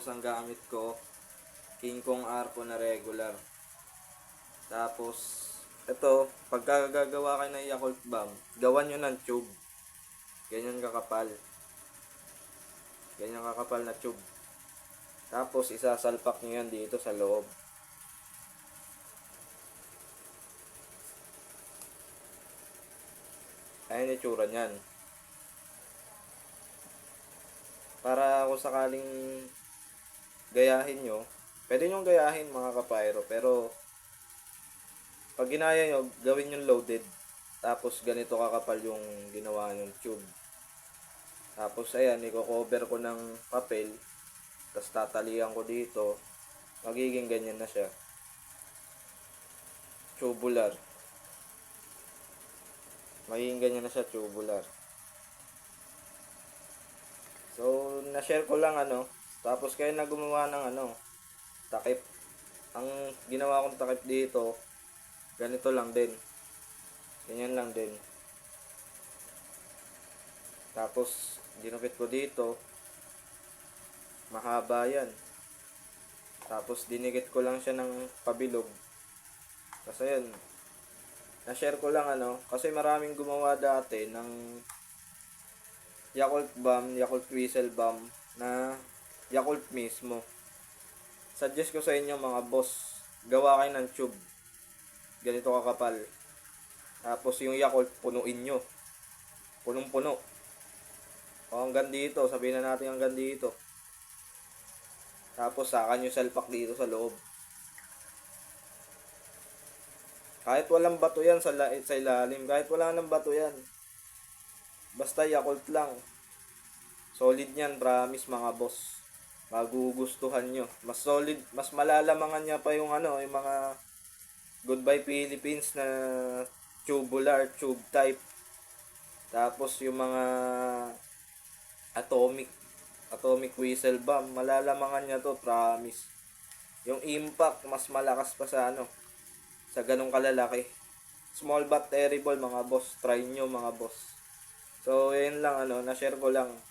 Tapos ang gamit ko, King Kong Arco na regular. Tapos, ito, pagka gagawa kayo ng Yakult Bomb, gawan nyo ng tube. Ganyan kakapal. Ganyan kakapal na tube. Tapos, isasalpak nyo yan dito sa loob. Ayan yung tsura nyan. Para kung sakaling gayahin nyo, pwede nyo gayahin mga kapayro, pero pag ginaya nyo, gawin yung loaded. Tapos ganito kakapal yung ginawa yung tube. Tapos ayan, i-cover ko ng papel. Tapos tatalian ko dito. Magiging ganyan na siya. Tubular. Magiging ganyan na siya, tubular. So, na-share ko lang Tapos kayo na gumawa ng takip. Ang ginawa kong takip dito, ganito lang din. Ganyan lang din. Tapos, ginupit ko dito. Mahaba yan. Tapos, dinikit ko lang siya ng pabilog. Kasi yun, na-share ko lang kasi maraming gumawa dati ng Yakult Bomb, Yakult Whistle Bomb na Yakult mismo. Suggest ko sa inyo mga boss, gawa kayo ng tube. Ganito kakapal. Tapos yung Yakult, punuin nyo. Punong-puno. O hanggang dito, sabihin na natin hanggang dito. Tapos saka nyo salpak dito sa loob. Kahit walang bato yan sa ilalim, kahit wala nang bato yan. Basta Yakult lang. Solid yan, promise mga boss. Magugustuhan nyo. Mas solid, mas malalamangan niya pa yung yung mga Goodbye Philippines na tubular, tube type. Tapos yung mga atomic whistle bomb, malalamangan niya to, promise. Yung impact, mas malakas pa sa sa ganong kalalaki. Small but terrible mga boss. Try nyo mga boss. So, yun lang na-share ko lang.